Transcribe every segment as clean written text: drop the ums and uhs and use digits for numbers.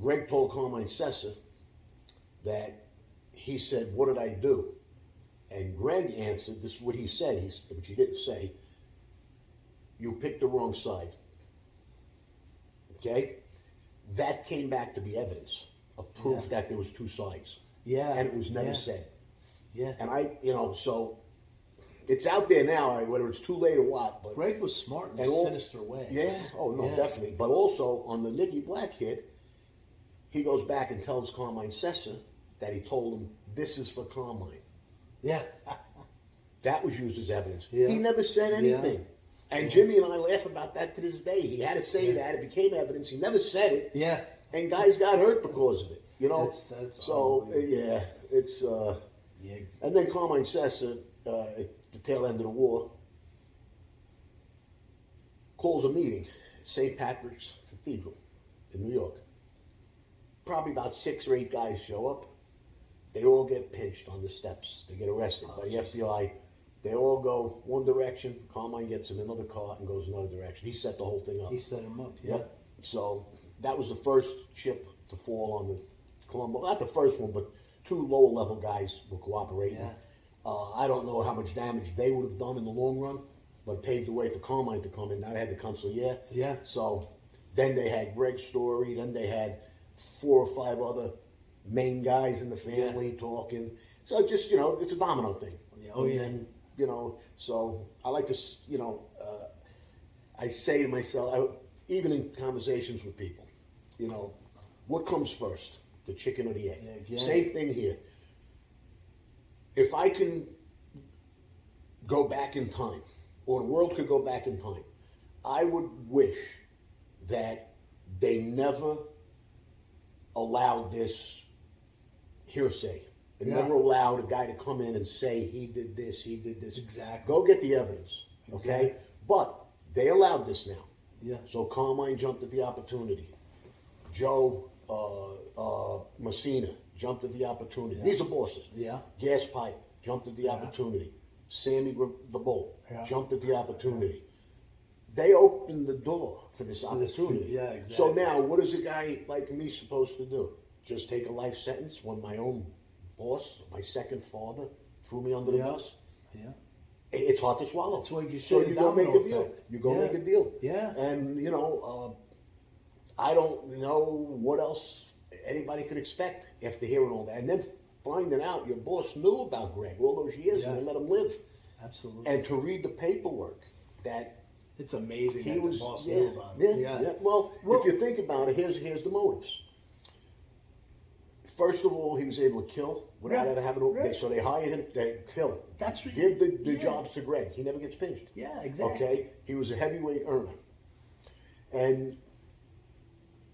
Greg told Carmine Sessa that he said, "What did I do?" And Greg answered, this is what he said, which he didn't say, "You picked the wrong side." Okay? That came back to be evidence of proof that there was two sides. Yeah. And it was never said. Yeah. And so it's out there now, whether it's too late or what. But Greg was smart in a sinister way. Yeah. Oh, no, definitely. But also, on the Nicky Black hit, he goes back and tells Carmine Sessa that he told him, "This is for Carmine." Yeah. That was used as evidence. Yeah. He never said anything. Yeah. And Jimmy and I laugh about that to this day. He had to say that. It became evidence. He never said it. Yeah. And guys got hurt because of it. You know? That's so, yeah. It's, yeah. And then Carmine Sessa, at the tail end of the war, calls a meeting at St. Patrick's Cathedral in New York. Probably about 6 or 8 guys show up. They all get pinched on the steps. They get arrested by the FBI. They all go one direction. Carmine gets in another car and goes another direction. He set the whole thing up. He set him up, yeah. Yep. So that was the first chip to fall on the Colombo. Not the first one, but 2 lower level guys were cooperating. Yeah. I don't know how much damage they would have done in the long run, but paved the way for Carmine to come in. Now they had the consigliere. Yeah. So then they had Greg's story. Then they had 4 or 5 other main guys in the family talking. So just, it's a domino thing. And then, so I like to, I say to myself, even in conversations with people, what comes first, the chicken or the egg? Yeah. Same thing here. If I can go back in time, or the world could go back in time, I would wish that they never allowed this hearsay. They never allowed a guy to come in and say he did this, he did this. Exactly. Go get the evidence, okay? Exactly. But they allowed this now. Yeah. So Carmine jumped at the opportunity. Joe Messina jumped at the opportunity. These are bosses. Yeah. Gas Pipe jumped at the opportunity. Sammy the Bull jumped at the opportunity. They opened the door for this opportunity. Yeah, exactly. So now, what is a guy like me supposed to do? Just take a life sentence when my own boss, my second father, threw me under the bus? Yeah. It's hard to swallow. That's what you So said. you go make a deal. You go make a deal. Yeah. And, I don't know what else anybody could expect after hearing all that. And then finding out your boss knew about Greg all those years and they let him live. Absolutely. And to read the paperwork that it's amazing he that was, the boss knew about it. Yeah. Well, if you think about it, here's the motives. First of all, he was able to kill without ever having to. So they hired him. They kill. That's right. Give the jobs to Greg. He never gets pinched. Yeah, exactly. Okay, he was a heavyweight earner. And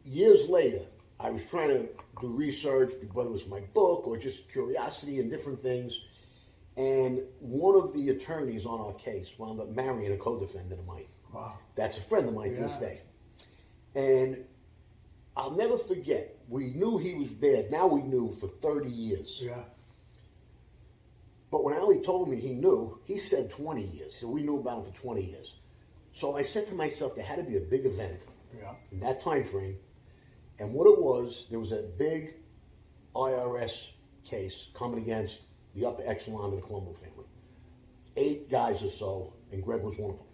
years later, I was trying to do research, whether it was my book or just curiosity and different things. And one of the attorneys on our case wound up marrying a co-defendant of mine. Wow. That's a friend of mine to this day. And I'll never forget, we knew he was bad. Now we knew for 30 years. Yeah. But when Ali told me he knew, he said 20 years. So we knew about him for 20 years. So I said to myself, there had to be a big event in that time frame. And what it was, there was a big IRS case coming against the upper echelon of the Colombo family. 8 guys or so, and Greg was one of them.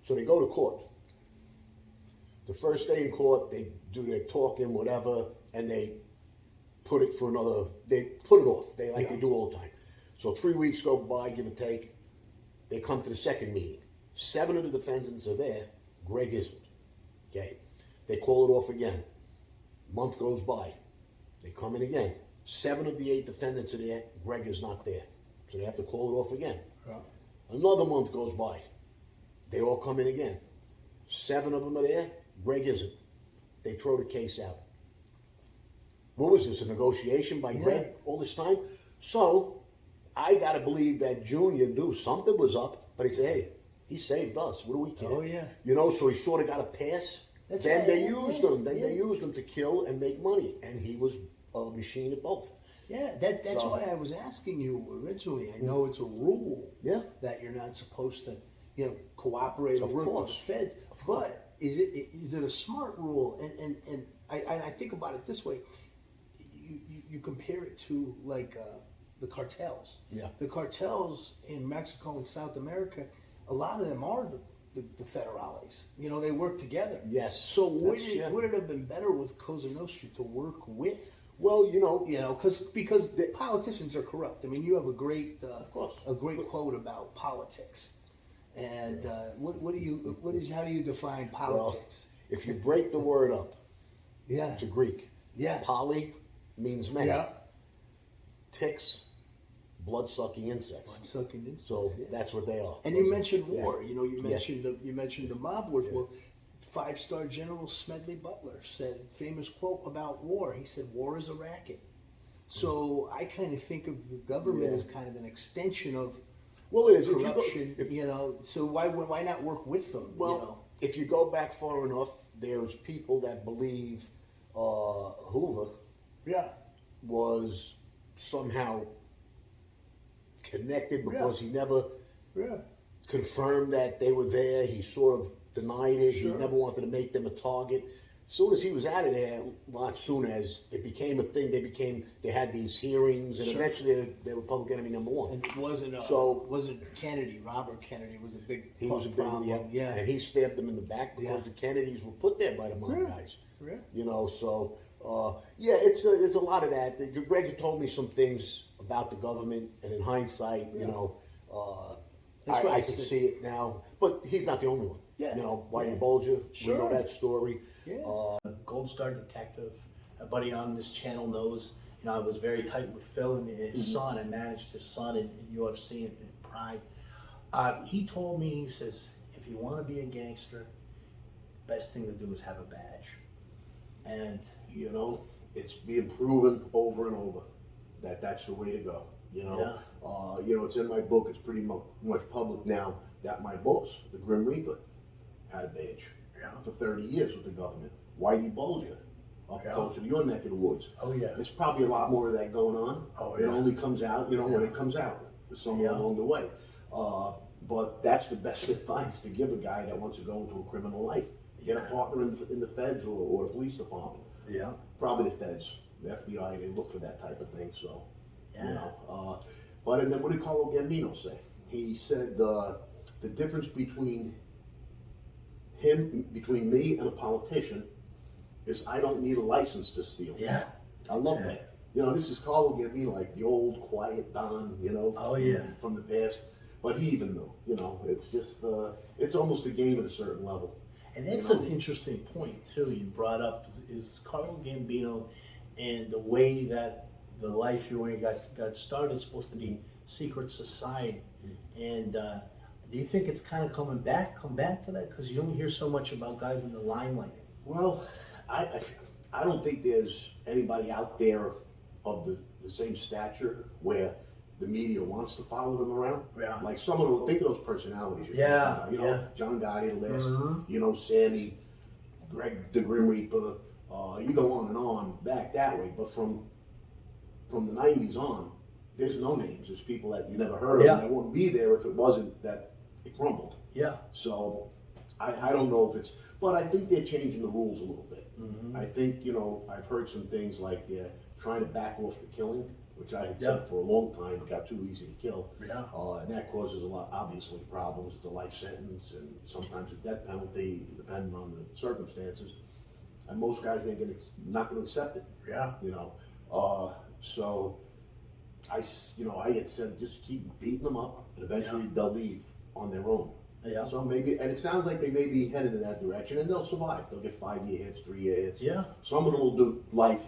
So they go to court. The first day in court, they do their talking, whatever, and they put it they put it off. They do all the time. So 3 weeks go by, give or take. They come to the second meeting. 7 of the defendants are there. Greg isn't. Okay. They call it off again. Month goes by. They come in again. 7 of the 8 defendants are there. Greg is not there. So they have to call it off again. Yeah. Another month goes by. They all come in again. 7 of them are there. Greg isn't. They throw the case out. What was this, a negotiation by Greg all this time? So I got to believe that Junior knew something was up, but he said, hey, he saved us. What do we care? Oh, yeah. So he sort of got a pass. That's then right. they used him. Then they used him to kill and make money. And he was a machine at both. Yeah, that's why I was asking you originally. I know it's a rule that you're not supposed to, cooperate or work with the feds. But is it a smart rule? And I I think about it this way. You compare it to like the cartels. Yeah. The cartels in Mexico and South America, a lot of them are the federales. You know, they work together. Yes. So would it have been better with Cosa Nostra to work with? Well, Because the politicians are corrupt. I mean, you have a great of course, quote about politics. And how do you define politics? Well, if you break the word up, Yeah. to Greek, Yeah. poly means many. Yeah. Ticks, blood-sucking insects. Blood-sucking insects. So that's what they are. And you mentioned war. Yeah. You know, you mentioned the mob wars. Yeah. Well, 5-star General Smedley Butler said famous quote about war. He said, "War is a racket." So I kind of think of the government as kind of an extension of it is corruption. So why not work with them? Well, if you go back far enough, there's people that believe Hoover was somehow connected because he never confirmed that they were there. He sort of denied it. He never wanted to make them a target. As soon as he was out of there, as soon as it became a thing, they had these hearings, and eventually they were public enemy number one. And it wasn't Kennedy, Robert Kennedy was a big problem. Yeah. And he stabbed them in the back because the Kennedys were put there by the mob guys. Yeah. You know, so it's a lot of that. Greg had told me some things about the government, and in hindsight, I can see it now. But he's not the only one. Yeah. You know, Whitey Bulger, we know that story. Yeah. Gold Star detective, a buddy on this channel knows, I was very tight with Phil and his son. I managed his son in UFC and Pride. He told me, he says, if you want to be a gangster, best thing to do is have a badge. And it's being proven over and over that that's the way to go. It's in my book. It's pretty much public now that my boss, the Grim Reaper, had a badge for 30 years with the government. Whitey Bulger, up close to your neck of the woods. Oh yeah. There's probably a lot more of that going on. Oh It yeah. only comes out, when it comes out, somewhere along the way. But that's the best advice to give a guy that wants to go into a criminal life. Get a partner in the feds or the police department. Yeah. Probably the feds, the FBI, they look for that type of thing. So, Yeah. But and then what did Carlo Gambino say? He said the difference between me and a politician is I don't need a license to steal. Yeah. I love that. This is Carlo Gambino, like the old quiet Don, Oh yeah. from the past. But he even knew, it's just, it's almost a game at a certain level. And that's an interesting point too. You brought up is Carlo Gambino, and the way that the life you when you got started is supposed to be secret society. And do you think it's kind of come back to that? Because you don't hear so much about guys in the limelight. Well, I don't think there's anybody out there of the same stature where the media wants to follow them around. Yeah. Like some of them, think of those personalities. John Gotti, the list. Sammy, Greg, the Grim Reaper. You go on and on back that way. But from the 90s on, there's no names. There's people that you never heard of. And that wouldn't be there if it wasn't that it crumbled. Yeah. So I don't know if it's, but I think they're changing the rules a little bit. I think, I've heard some things like they're trying to back off the killing, which I had said for a long time, it got too easy to kill. Yeah. And that causes a lot, obviously, problems. It's a life sentence and sometimes a death penalty, depending on the circumstances. And most guys ain't not gonna accept it. Yeah. So I had said just keep beating them up, and eventually they'll leave on their own. Yeah. So maybe, and it sounds like they may be headed in that direction, and they'll survive. They'll get 5-year hits, 3-year hits. Yeah. Some of them will do life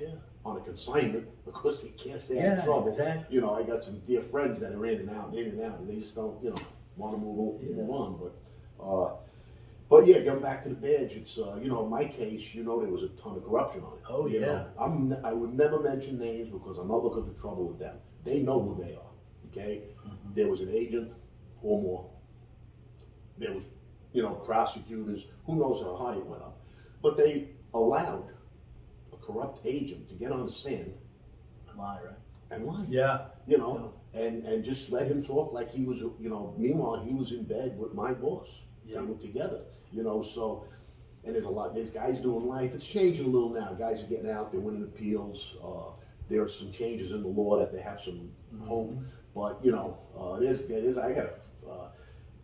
on a consignment because they can't stay out of trouble. Exactly. I got some dear friends that are in and out, and they just don't, want to move on. But yeah, going back to the badge, it's in my case, there was a ton of corruption on it. Oh yeah. I would never mention names because I'm not looking for trouble with them. They know who they are. Okay. There was an agent or more. There was, prosecutors. Who knows how high it went up? But they allowed a corrupt agent to get on the stand and lie, right? And lie. Yeah. And just let him talk like he was, meanwhile he was in bed with my boss. Yeah. They were together, so and there's guys doing life. It's changing a little now. Guys are getting out, they're winning appeals. There are some changes in the law that they have some hope. But, you know, I got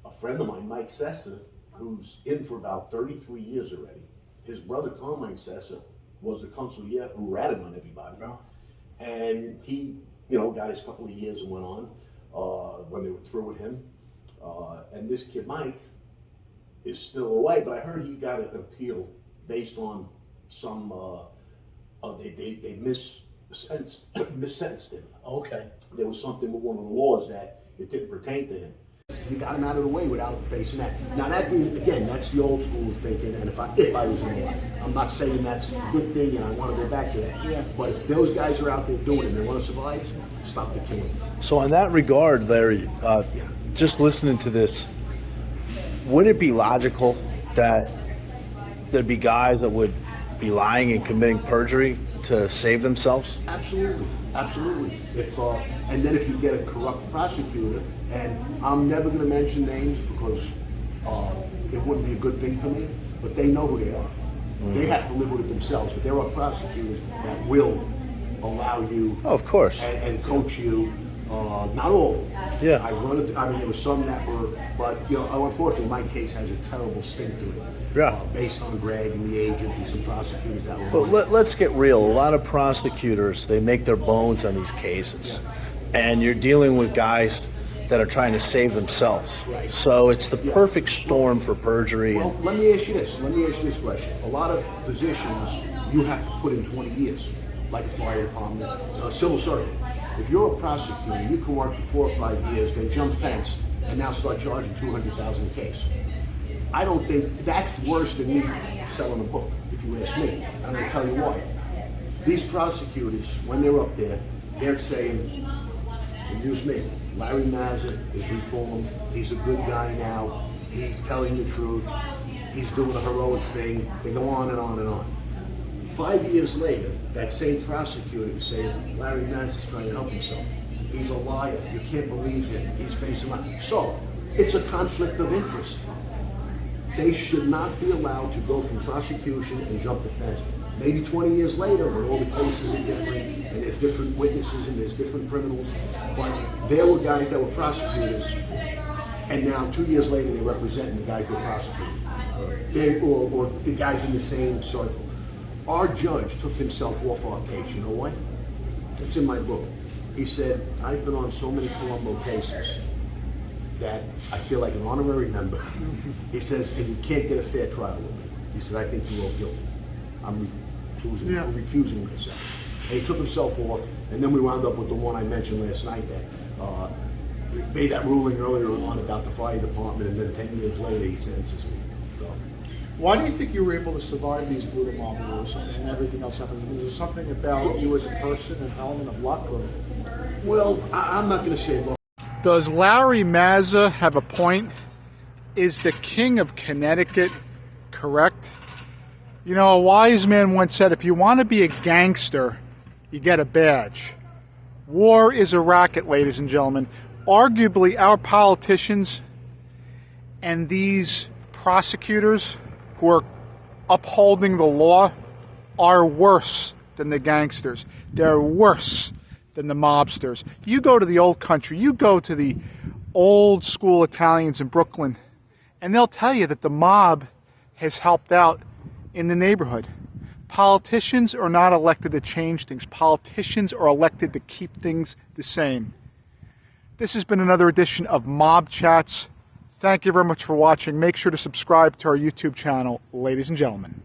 a friend of mine, Mike Sessa, who's in for about 33 years already. His brother, Carmine Sessa, was the consigliere who ratted on everybody. No. And he, you know, got his couple of years and went on when they were through with him. And this kid, Mike, is still away, but I heard he got an appeal based on some, they missentenced him. Okay. There was something with one of the laws that it didn't pertain to him. You got him out of the way without facing that. Now that being, again, that's the old school thinking, and if I was in life, I'm not saying that's a good thing and I want to go back to that. Yeah. But if those guys are out there doing it and they want to survive, stop the killing. So in that regard, Larry, just listening to this, would it be logical that there'd be guys that would be lying and committing perjury to save themselves? Absolutely, absolutely. And then if you get a corrupt prosecutor, and I'm never going to mention names because it wouldn't be a good thing for me, but they know who they are. They have to live with it themselves, but there are prosecutors that will allow you Of course. and coach you. Not all of them. Yeah. There were some that were, but you know, unfortunately, my case has a terrible stink to it. Yeah. Based on Greg and the agent and some prosecutors that were. But let's get real. A lot of prosecutors, they make their bones on these cases. And you're dealing with guys that are trying to save themselves. Right. So it's the perfect storm for perjury. Well, let me ask you this question. A lot of positions you have to put in 20 years, like a fire department, civil servant. If you're a prosecutor, you can work for 4 or 5 years, then jump fence, and now start charging $200,000 a case. I don't think that's worse than me selling a book, if you ask me. I'm going to tell you why. These prosecutors, when they're up there, they're saying, use me, Larry Mazza is reformed, he's a good guy now, he's telling the truth, he's doing a heroic thing. They go on and on and on. 5 years later, that same prosecutor is saying, Larry Mazza is trying to help himself. He's a liar. You can't believe him. He's facing life. So, it's a conflict of interest. They should not be allowed to go from prosecution and jump the fence. Maybe 20 years later, when all the cases are different, and there's different witnesses and there's different criminals, but there were guys that were prosecutors, and now 2 years later they're representing the guys that prosecuted, or the guys in the same circle. Our judge took himself off our case. You know what? It's in my book. He said, I've been on so many Colombo cases that I feel like an honorary member. He says, and you can't get a fair trial with me. He said, I think you're all guilty. I'm recusing myself. And he took himself off, and then we wound up with the one I mentioned last night that made that ruling earlier on about the fire department, and then 10 years later he sentences me. So. Why do you think you were able to survive these brutal mob wars and everything else happened? Was there something about you as a person, an element of luck? Or? Well, I'm not going to say luck. Does Larry Mazza have a point? Is the king of Connecticut correct? You know, a wise man once said, if you want to be a gangster, you get a badge. War is a racket, ladies and gentlemen. Arguably, our politicians and these prosecutors who are upholding the law are worse than the gangsters. They're worse than the mobsters. You go to the old country, you go to the old school Italians in Brooklyn, and they'll tell you that the mob has helped out in the neighborhood. Politicians are not elected to change things. Politicians are elected to keep things the same. This has been another edition of Mob Chats. Thank you very much for watching. Make sure to subscribe to our YouTube channel, ladies and gentlemen.